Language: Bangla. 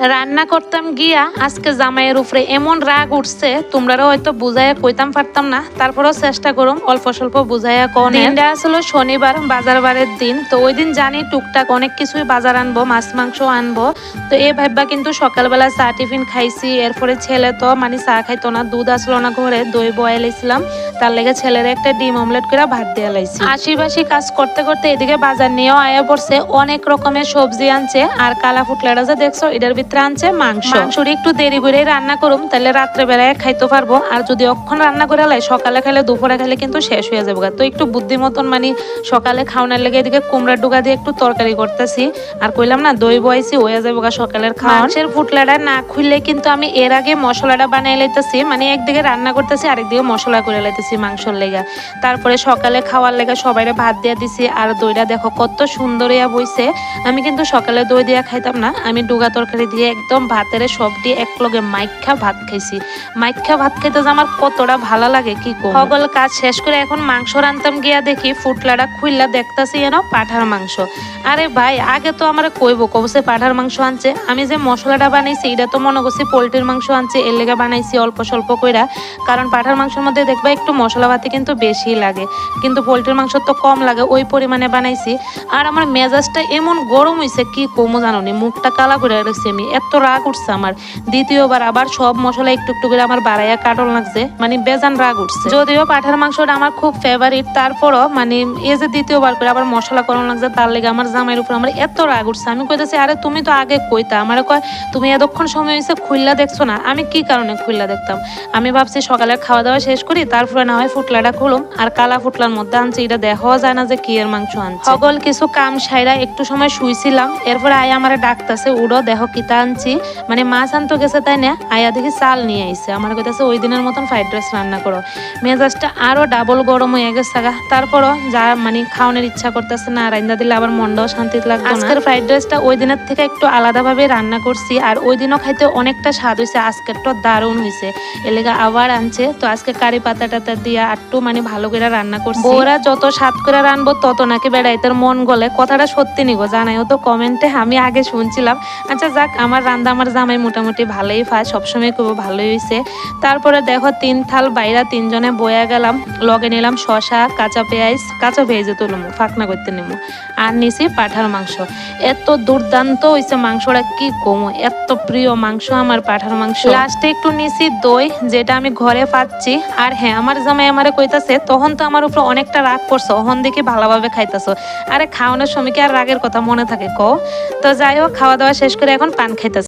রান্না করতাম গিয়া আজকে জামাইয়ের উপরে এমন রাগ উঠছে, তোমরাও হয়তো বুঝাইয়া কইতাম পারতাম না, তারপরেও চেষ্টা করুম অল্প স্বল্প বুঝাইয়া কোন। দিনটা আসলে শনিবার, বাজার বারের দিন। তো ওই দিন জানি টুকটাক অনেক কিছুই বাজার আনবো, মাছ মাংস আনবো। তো এই ভাববা কিন্তু সকালবেলা চা টিফিন খাইছি। এরপরে ছেলে তো মানে চা খাইতো না, দুধ আসলো না ঘরে, দই বয়াইছিলাম। তার লেগে ছেলের একটা ডিম অমলেট করে ভাত দিয়ে লাইছি। আশিবাসী কাজ করতে করতে এদিকে বাজার নিয়েও আয়া পড়ছে, অনেক রকমের সবজি আনছে। আর কালা ফুটলাটা যে দেখছো এটার ভিতরে আনছে মাংসর একটু দেরি করে রান্না করুম, তাহলে রাত্রে বেলায় খাইতে পারবো। আর যদি অক্ষণ রান্না করে লাই সকালে খাইলে দুপুরে খাইলে কিন্তু শেষ হয়ে যাবে। তো একটু বুদ্ধি মতন মানে সকালে খাওয়ানোর লেগে এদিকে কুমড়ার ডুগা দিয়ে একটু তরকারি করতেছি। আর কইলাম না দই বয়াইছি, হয়ে যাবে সকালের খাওয়া। মাংসের ফুটলাটা না খুললে কিন্তু আমি এর আগে মশলাটা বানাই লাইতেছি, মানে একদিকে রান্না করতেছি আরেকদিকে মশলা করে লাইতেছি মাংসর লেগা। তারপরে সকালে খাওয়ার লেগে সবাইরে ভাত দিয়ে দিছি। আর দইটা দেখো কত সুন্দর ইয়া বইছে। আমি কিন্তু সকালে দই দিয়া খাইতাম না, আমি ডুগা তরকারি দিয়ে একদম ভাতের সব দিয়ে এক লগে মাইখা ভাত খাইছি। মাইখা ভাত খাইতে যে আমার কতটা ভালো লাগে কি কম। সকল কাজ শেষ করে এখন মাংস রান্তাম গিয়া দেখি ফুটলাটা খুললা দেখতাছি যেন পাঠার মাংস। আরে ভাই আগে তো আমার কবসে পাঠার মাংস আনছে, আমি যে মশলাটা বানাইছি এটা তো মনে করছি পোল্ট্রির মাংস আনছে, এর লেগে বানাইছি অল্প স্বল্প কইরা। কারণ পাঠার মাংসের মধ্যে দেখবা একটু মশলাপাতি কিন্তু বেশি লাগে, কিন্তু পোল্ট্রির মাংস তো কম লাগে, ওই পরিমাণে বানাইছি। আর আমার মেজাজটা এমন গরম হয়েছে কি কমো জানি, মুখটা কালা করে রাখছি আমি, এত রাগ উঠছে আমার। দ্বিতীয়বার আবার সব মশলা একটু একটু করে আমার বাড়াইয়া কাটল লাগছে, মানে বেজান রাগ উঠছে। যদিও পাঠার মাংসটা আমার খুব ফেভারিট, তারপরও মানে এই যে দ্বিতীয়বার করে আবার মশলা করণ লাগছে, তার লেগে আমার জামাইয়ের উপর আমার এত রাগ উঠছে। আমি কইতেছি আরে তুমি তো আগে কইতা, আমার কয় তুমি এতক্ষণ সময় হয়েছে খুললা দেখছো না। আমি কি কারণে খুললা দেখতাম? আমি ভাবছি সকালের খাওয়া দাওয়া শেষ করি তারপরে না হয় ফুটলাটা খুলুম। আর কালা ফুটলার মধ্যে আনছে, এটা দেখাও যায় না যে কি এর মাংস আনছে। সকল কিছু কাম সাইরা একটু সময় শুইছিলাম, এরপরে আয়া আমার ডাকতেছে উড়ো দেখো কিতা আনছি, মানে মাছ আনতে গেছে তাই না, আয়া দেখি চাল নিয়ে আইছে। আমার কইতাছে ওই দিনের মতন ফ্রাইড রাইস রান্না করো। মেজাজটা আরো ডাবল গরম হয়ে গেছে। তারপরও যা মানে খাওয়ানোর ইচ্ছা করতেছে না, রান্না দিলে আবার মনটাও শান্তি লাগবে না। আজকের ফ্রাইড রাইসটা ওই দিনের থেকে একটু আলাদাভাবে রান্না করছি, আর ওই দিনও খাইতে অনেকটা স্বাদ হয়েছে, আজকেরটা দারুণ হয়েছে। এর লেগে আবার আনছে। তো আজকে কারি পাতা টাতা দিয়া একটু মানে ভালো করে রান্না করছি। ওরা যত স্বাদ করে রানবো তত নাকি বেড়াইতের মন গলে, কথাটা সত্যি নিগো, জানাইও তো কমেন্টে, আমি আগে শুনছিলাম। আচ্ছা যাক, আমার রান্না আমার জামাই মোটামুটি ভালোই পায়, সবসময় খুব ভালোই হয়েছে। তারপরে দেখো 3 থাল বাইরা 3 জনে বয়া গেলাম, লগে নিলাম শশা, কাঁচা পেঁয়াজে তুলমু ফাঁকনা করতে নিমু। আর নিছি পাঠার মাংস। এত দুর্দান্ত হয়েছে মাংসটা কি কমু, এত প্রিয় মাংস আমার পাঠার মাংস। লাস্টে একটু নিছি দই, যেটা আমি ঘরে পাচ্ছি। আর হ্যাঁ, আমার জামাই আমারে কইতাছে তখন তো আমার উপর অনেকটা রাগ করছো, ওহন দেখি ভালোভাবে খাইতেছো। আরে খাওয়ানোর সময় কি আর রাগের কথা মনে থাকে কও? তো যাই হোক, খাওয়া দাওয়া শেষ করে এখন পান খাইতেছে।